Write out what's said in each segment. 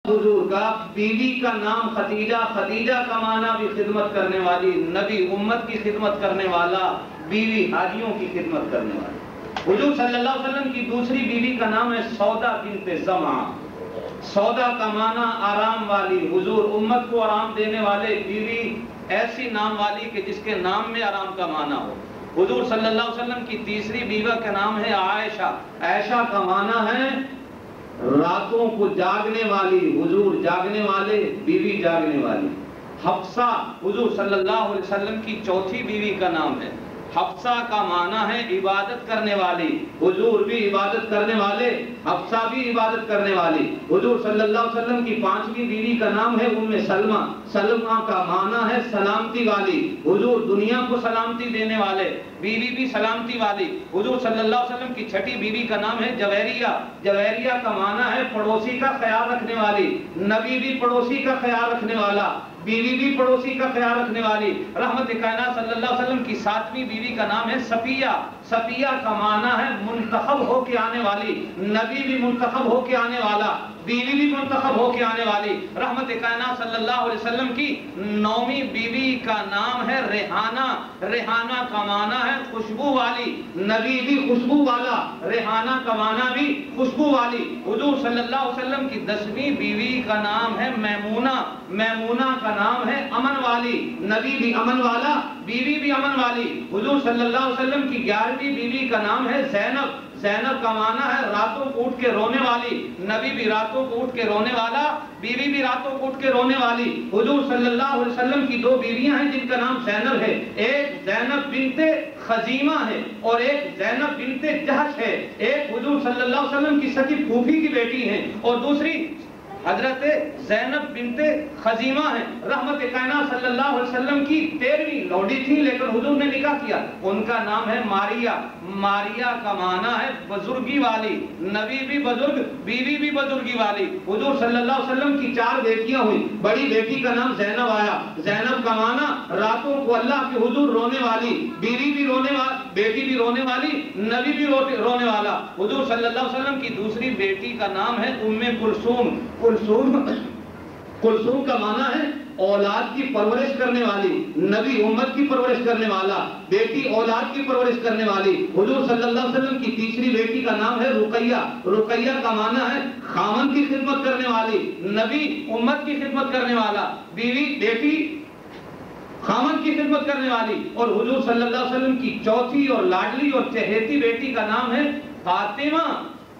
حضور کا بیوی کا نام خدیجہ، خدیجہ کا معنی بھی خدمت کرنے والی، نبی امت کی خدمت کرنے والا، بیوی حاجیوں کی خدمت کرنے والی۔ حضور صلی اللہ علیہ وسلم کی دوسری بیوی کا نام ہے سودا بنت زمعہ۔ سودا کا معنی آرام والی، حضور امت کو آرام دینے والے، بیوی ایسی نام والی کہ جس کے نام میں آرام کا معنی ہو۔ حضور صلی اللہ علیہ وسلم کی تیسری بیوہ کا نام ہے عائشہ۔ عائشہ کا معنی ہے راتوں کو جاگنے والی، حضور جاگنے والے، بیوی جاگنے والی۔ حفصہ حضور صلی اللہ علیہ وسلم کی چوتھی بیوی کا نام ہے۔ حفصہ کا معنی ہے عبادت کرنے والی، حضور بھی عبادت کرنے والے، حفصہ بھی عبادت کرنے والی۔ حضور صلی اللہ علیہ وسلم کی پانچویں بیوی کا نام ہے ام سلمہ۔ سلمہ کا معنی ہے سلامتی والی، حضور دنیا کو سلامتی دینے والے، بیوی بھی سلامتی والی۔ حضور صلی اللہ علیہ وسلم کی چھٹی بیوی کا نام ہے جویریہ۔ جویریہ کا معنی ہے پڑوسی کا خیال رکھنے والی، نبی بھی پڑوسی کا خیال رکھنے والا، بیوی بھی پڑوسی کا خیال رکھنے والی۔ رحمت کائنات صلی اللہ علیہ وسلم کی ساتویں بیوی کا نام ہے صفیہ۔ صفیہ کا معنی ہے منتخب ہو کے آنے والی، نبی بھی منتخب ہو کے آنے والا، بیوی بھی منتخب ہو کے آنے والی۔ رحمت کائنات صلی اللہ علیہ وسلم کی نویں بیوی کا نام ہے ریحانہ۔ ریحانہ کا معنی ہے خوشبو والی، نبی بھی خوشبو والا، ریحانہ کا معنی بھی خوشبو والی۔ حضور صلی اللہ علیہ وسلم کی 10ویں بیوی کا نام ہے میمونہ۔ میمونہ کا نام ہے امن والی، نبی بھی امن والا، بیوی بھی امن والی۔ حضور صلی اللہ علیہ وسلم کی 11ویں بیوی کا نام ہے زینب۔ زینب کا معنی ہے راتوں کو اٹھ کے رونے والی، نبی بھی راتوں کو اٹھ کے رونے والا، بیوی بھی راتوں کو اٹھ کے رونے والی۔ حضور صلی اللہ علیہ وسلم کی 2 بیویاں ہیں جن کا نام زینب ہے، ایک زینب بنت خزیمہ ہے اور ایک زینب بنت جہش ہے۔ ایک حضور صلی اللہ علیہ وسلم کی سکی پھوپھی کی بیٹی ہیں اور دوسری حضرت زینب بنت خزیمہ ہے۔ رحمت کائنات صلی اللہ علیہ وسلم کی 13ویں لوڈی تھی لیکن حضور نے نکاح کیا، ان کا نام ہے ماریہ۔ ماریہ کا معنی ہے بزرگی والی، نبی بھی بزرگ، بیوی بھی بزرگی والی۔ حضور صلی اللہ علیہ وسلم کی 4 بیٹیاں ہوئی، بڑی بیٹی کا نام زینب آیا۔ زینب کا معنی راتوں کو اللہ کے حضور رونے والی، بیوی بھی رونے والی، بیٹی بھی رونے والی، نبی بھی رونے والا۔ حضور صلی اللہ علیہ وسلم کی دوسری بیٹی کا نام ہے ام کلثوم۔ کلثوم کا معنی ہے اولاد کی پرورش کرنے والی، نبی امت کی پرورش کرنے والا، بیٹی اولاد کی پرورش کرنے والی۔ حضور صلی اللہ علیہ وسلم کی تیسری بیٹی کا نام ہے رقیہ۔ رقیہ کا معنی ہے خامن کی خدمت کرنے والی، نبی امت کی خدمت کرنے والا، بیوی بیٹی خامن کی خدمت کرنے والی۔ اور حضور صلی اللہ علیہ وسلم کی چوتھی اور لاڈلی اور چہیتی بیٹی کا نام ہے فاطمہ،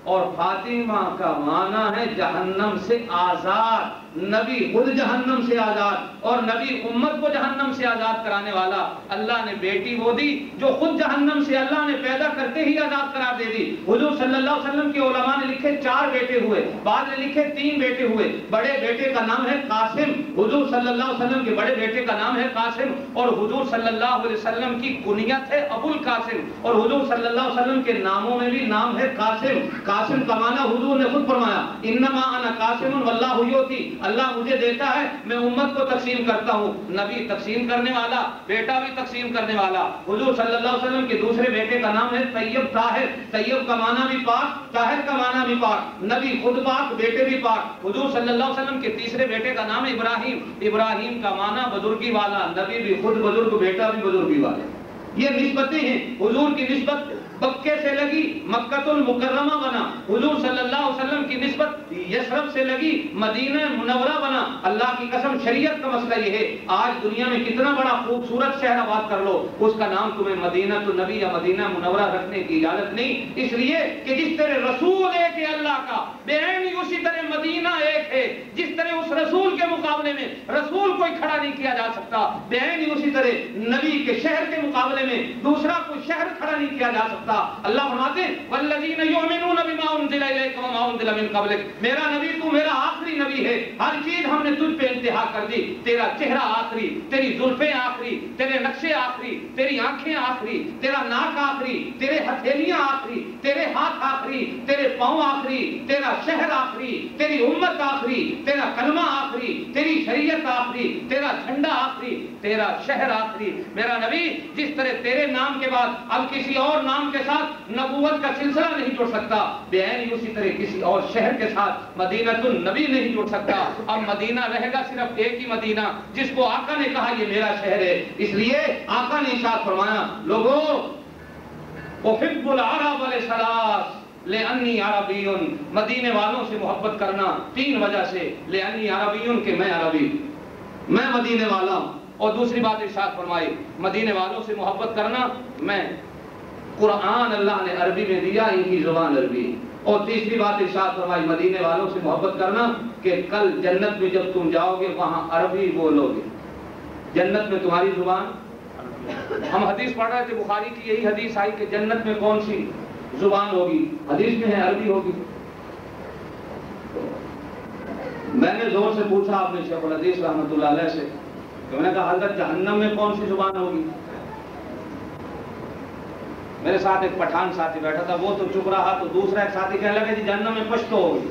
اور فاطمہ کا معنی ہے جہنم سے آزاد، نبی خود جہنم سے آزاد اور نبی امت کو جہنم سے آزاد کرانے والا۔ اللہ نے بیٹی وہ دی جو خود جہنم سے اللہ نے پیدا کرتے ہی آزاد قرار دے دی۔ حضور صلی اللہ علیہ وسلم کے علماء نے لکھے 4 بیٹے ہوئے، بعد نے لکھے 3 بیٹے ہوئے۔ بڑے بیٹے کا نام ہے قاسم، حضور صلی اللہ علیہ وسلم کے بڑے بیٹے کا نام ہے قاسم، اور حضور صلی اللہ علیہ وسلم کی کنیت ہے ابو القاسم، اور حضور صلی اللہ علیہ وسلم کے ناموں میں بھی نام ہے قاسم۔ قاسم کا معنی حضور نے خود فرمایا انما انا قاسم واللہ یؤتی، اللہ مجھے دیتا ہے میں امت کو تقسیم کرتا ہوں۔ نبی تقسیم کرنے والا، بیٹا بھی تقسیم کرنے والا۔ حضور صلی اللہ علیہ وسلم کے دوسرے بیٹے کا نام ہے طیب طاہر۔ طیب کا معنی بھی پاک، طاہر کا معنی بھی پاک، نبی خود پاک، بیٹے بھی پاک۔ حضور صلی اللہ علیہ وسلم کے تیسرے بیٹے کا نام ہے ابراہیم۔ ابراہیم کا معنی بزرگی والا، نبی بھی خود بزرگ، بیٹا بھی بزرگی والا۔ یہ نسبتیں ہیں۔ حضور کی نسبت مکے سے لگی مکہ المکرمہ بنا، حضور صلی اللہ علیہ وسلم کی نسبت یثرب سے لگی مدینہ منورہ بنا۔ اللہ کی قسم شریعت کا مسئلہ یہ ہے، آج دنیا میں کتنا بڑا خوبصورت شہر آباد کر لو، اس کا نام تمہیں مدینہ النبی یا مدینہ منورہ رکھنے کی اجازت نہیں، اس لیے کہ جس طرح رسول ایک ہے اللہ کا، بے عینی اسی طرح مدینہ ایک ہے۔ جس طرح اس رسول کے مقابلے میں رسول کوئی کھڑا نہیں کیا جا سکتا، بے عینی اسی طرح نبی کے شہر کے مقابلے میں دوسرا کوئی شہر کھڑا نہیں کیا جا سکتا۔ اللہ فرماتے ہیں والذین یؤمنون بما انزل الیک وما انزل من قبلک، میرا نبی تو میرا آخری نبی ہے، ہر چیز ہم نے تجھ پہ انتہا کر دی، تیرا چہرہ آخری، تیری زلفیں آخری، تیرے نقشے آخری، تیری آنکھیں آخری، تیرا ناک آخری، تیرے ہتھیلیاں آخری، تیرے ہاتھ آخری، تیرے پاؤں آخری، تیرا شہر آخری، تیری امت آخری، تیرا کلمہ آخری، تیری شریعت آخری، تیرا جھنڈا آخری، تیرا شہر آخری. میرا نبی جس طرح تیرے نام کے بعد اب کسی اور نام کے ساتھ نبوت کا سلسلہ نہیں جڑ سکتا، بعین اسی طرح کسی اور شہر کے ساتھ مدینہ النبی نہیں جڑ سکتا. اب مدینہ رہے گا صرف ایک ہی مدینہ جس کو آقا نے کہا یہ میرا شہر ہے. اس لیے آقا نے ارشاد فرمایا لوگوں احب العرب لثلاث لأنی عربی، مدینے والوں سے محبت کرنا 3 وجہ سے، لأنی عربی کہ میں عربی، میں مدینے والا ہوں. اور دوسری بات ارشاد فرمائی مدینے والوں سے محبت کرنا، میں قرآن اللہ نے عربی میں دیا، ان کی زبان عربی. اور تیسری بات ارشاد فرمائی مدینے والوں سے محبت کرنا کہ کل جنت میں جب تم جاؤ گے وہاں عربی بولو گے، جنت میں تمہاری زبان. ہم حدیث پڑھ رہے تھے، بخاری کی یہی حدیث آئی کہ جنت میں کون سی زبان ہوگی، حدیث میں ہے عربی ہوگی. میں نے زور سے پوچھا آپ نے شیخ الحدیث رحمۃ اللہ علیہ سے کہ میں نے کہا حضرت جہنم میں کون سی زبان ہوگی؟ میرے ساتھ ایک پٹھان ساتھی بیٹھا تھا، وہ تو چپ رہا، تو دوسرا ایک ساتھی کہنے لگا جی جہنم میں پشتو ہوگی.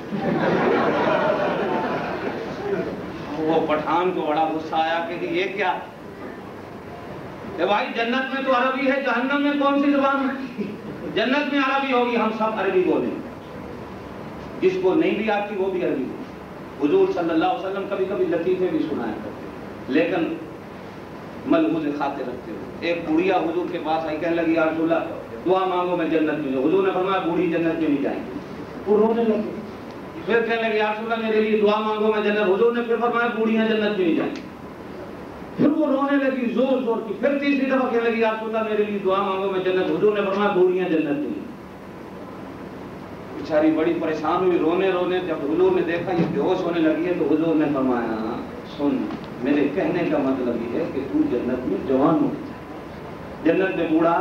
وہ پٹھان کو بڑا غصہ آیا کہ یہ کیا کہ بھائی جنت میں تو عربی ہے، جہنم میں کون سی زبان ہے؟ جنت میں عربی ہوگی، ہم سب عربی بولیں، جس کو نہیں بھی آتی وہ بھی عربی بولے. حضور صلی اللہ علیہ وسلم کبھی کبھی لطیفے بھی سنایا کرتے لیکن ملحوظ خاطر رکھتے ہوئے. ایک بوڑھیا حضور کے پاس آئی، کہنے لگی یا رسول اللہ دعا مانگو میں جنت میں جاؤں. حضور نے فرمایا بوڑھی جنت میں نہیں جائیں گی. وہ رونے لگے. پھر کہنے لگے یا رسول اللہ میرے لیے دعا مانگو میں جنت. حضور نے پھر فرمایا بوڑھیاں جنت میں نہیں جائیں گی. پھر وہ رونے لگی زور زور کی. پھر تیسری دفعہ کہنے لگی یا رسول اللہ میرے لیے دعا مانگو میں جنت. حضور نے فرمایا بوڑھیاں جنت میں. بیچاری بڑی پریشان ہوئی، رونے رونے. جب حضور نے دیکھا یہ بے ہوش ہونے لگی ہے تو حضور نے فرمایا سن میرے کہنے کا مطلب یہ ہے کہ تو جنت میں جوان ہو، جنت میں بوڑھا.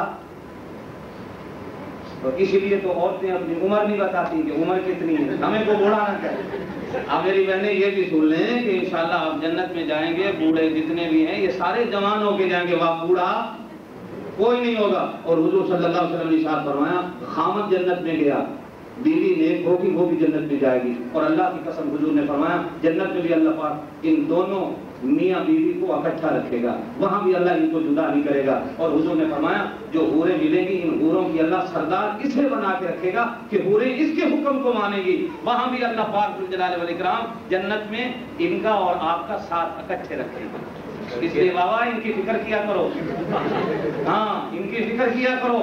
تو اسی لیے تو عورتیں اپنی عمر نہیں بتاتی کہ عمر کتنی ہے، ہمیں کو بوڑھا نہ کہے. اب میری بہنیں یہ بھی سن لیں کہ انشاءاللہ آپ جنت میں جائیں گے، بوڑھے جتنے بھی ہیں یہ سارے جوان ہو کے جائیں گے، وہاں بوڑھا کوئی نہیں ہوگا. اور حضور صلی اللہ علیہ وسلم نے ارشاد فرمایا خامد جنت میں گیا، بیوی نیک ہوگی وہ بھی جنت میں جائے گی. اور اللہ کی قسم حضور نے فرمایا جنت میں بھی اللہ پاک ان دونوں میاں بیوی کو اکٹھا رکھے گا، وہاں بھی اللہ ان کو جدا نہیں کرے گا. اور حضور نے فرمایا جو حوریں ملیں گی ان حوروں کی اللہ سردار اسے بنا کے رکھے گا کہ حوریں اس کے حکم کو مانیں گی. وہاں بھی اللہ پاک ذوالجلال والاکرام جنت میں ان کا اور آپ کا ساتھ اکٹھے رکھے گا. اس لیے بابا ان کی فکر کیا کرو، ہاں ان کی فکر کیا کرو.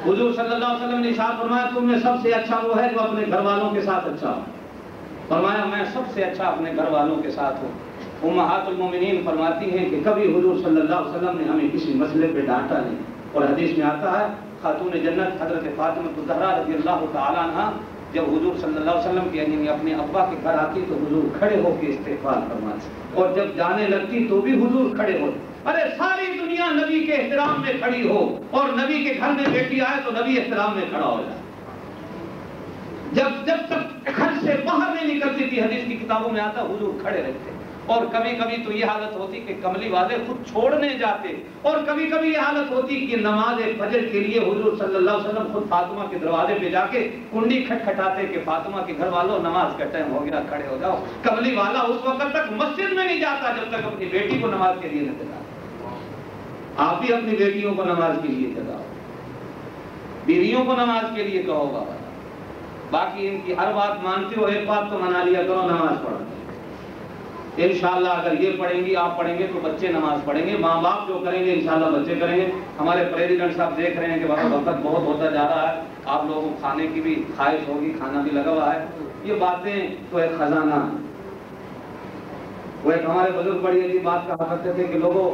حضور صلی اللہ علیہ وسلم نے ارشاد فرمایا تم میں سب سے اچھا وہ ہے جو اپنے گھر والوں کے ساتھ اچھا ہو. فرمایا میں سب سے اچھا اپنے گھر والوں کے ساتھ ہوں. امہات المومنین فرماتی ہیں کہ کبھی حضور صلی اللہ علیہ وسلم نے ہمیں کسی مسئلے پہ ڈانٹا نہیں. اور حدیث میں آتا ہے خاتون جنت حضرت فاطمہ الزہرا رضی اللہ تعالیٰ عنہا جب حضور صلی اللہ علیہ وسلم کی یعنی اپنے ابا کے گھر آتی تو حضور کھڑے ہو کے استقبال فرماتے، اور جب جانے لگتی تو بھی حضور کھڑے ہوتے. ارے ساری دنیا نبی کے احترام میں کھڑی ہو اور نبی کے گھر میں بیٹی آئے تو نبی احترام میں کھڑا ہو جائے. جب تک گھر سے باہر نہیں نکلتی تھی حدیث کی کتابوں میں آتا حضور کھڑے رہتے. اور کبھی کبھی تو یہ حالت ہوتی کہ کملی والے خود چھوڑنے جاتے، اور کبھی کبھی یہ حالت ہوتی کہ نماز فجر کے لیے حضور صلی اللہ علیہ وسلم خود فاطمہ کے دروازے پہ جا کے کنڈی کھٹکھٹاتے کہ فاطمہ کے گھر والوں نماز کا ٹائم ہو گیا کھڑے ہو جاؤ. کملی والا اس وقت تک مسجد میں نہیں جاتا جب تک اپنی بیٹی کو نماز کے لیے نہ جگائے. آپ بھی اپنی بیٹیوں کو نماز کے لیے جگاؤ، بیویوں کو نماز کے لیے کہو بابا. باقی ان کی ہر بات مانتے ہو، ایک بات تو منا لیا کرو نماز پڑھو. انشاءاللہ اگر یہ پڑھیں گی آپ پڑھیں گے تو بچے نماز پڑھیں گے، ماں باپ جو کریں گے انشاءاللہ بچے کریں گے. ہمارے پریزیڈنٹ صاحب دیکھ رہے ہیں کہ بابا وقت بہت ہوتا جا رہا ہے، آپ لوگوں کو کھانے کی بھی خواہش ہوگی، کھانا بھی لگا ہوا ہے. یہ باتیں تو ایک خزانہ. وہ ایک ہمارے بزرگ بڑی عجیب بات کہا کرتے تھے کہ لوگوں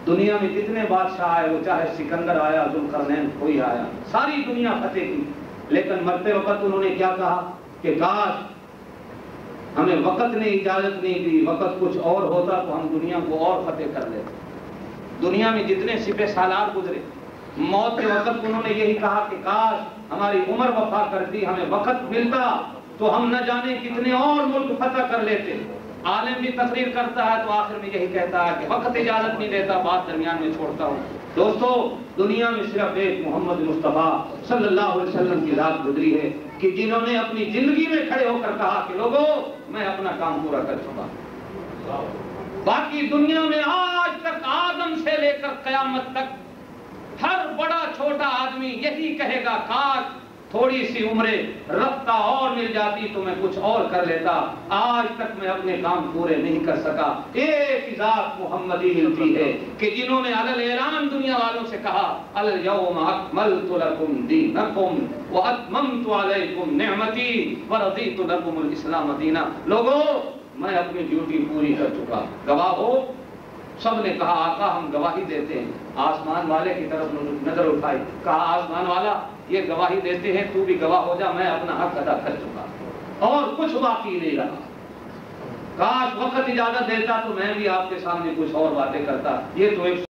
دنیا میں جتنے بادشاہ آئے وہ چاہے سکندر آیا، ذوالقرنین کوئی آیا، ساری دنیا فتح کی، لیکن مرتے وقت انہوں نے کیا کہا کہ کاش ہمیں وقت نے اجازت نہیں دی، وقت کچھ اور ہوتا تو ہم دنیا کو اور فتح کر لیتے. دنیا میں جتنے سپہ سالار گزرے موت کے وقت انہوں نے یہی کہا کہ کاش ہماری عمر وفا کرتی، ہمیں وقت ملتا تو ہم نہ جانے کتنے اور ملک فتح کر لیتے. عالم بھی تقریر کرتا ہے تو آخر میں یہی کہتا ہے کہ وقت اجازت نہیں دیتا، بات درمیان میں چھوڑتا ہوں. دوستو دنیا میں صرف ایک محمد مصطفیٰ صلی اللہ علیہ وسلم کی رات گزری ہے کہ جنہوں نے اپنی زندگی میں کھڑے ہو کر کہا کہ لوگوں میں اپنا کام پورا کر چکا. باقی دنیا میں آج تک آدم سے لے کر قیامت تک ہر بڑا چھوٹا آدمی یہی کہے گا کاش تھوڑی سی عمریں رفتہ اور مل جاتی تو میں کچھ اور کر لیتا، آج تک میں اپنے کام پورے نہیں کر سکا۔ ایک ذات محمدی ملتی ہے کہ جنہوں نے علی اعلان دنیا والوں سے کہا الیوم اکملت لکم دینکم واتممت علیکم نعمتی ورضیت لکم الاسلام دینا۔ لوگوں میں اپنی ڈیوٹی پوری کر چکا، گواہ ہو؟ سب نے کہا آقا ہم گواہی دیتے ہیں۔ آسمان والے کی طرف نظر اٹھائی، کہا آسمان والا یہ گواہی دیتے ہیں، تو بھی گواہ ہو جا، میں اپنا حق ادا کر چکا اور کچھ باقی نہیں رہا۔ کاش وقت اجازت دیتا تو میں بھی آپ کے سامنے کچھ اور باتیں کرتا۔ یہ تو ایک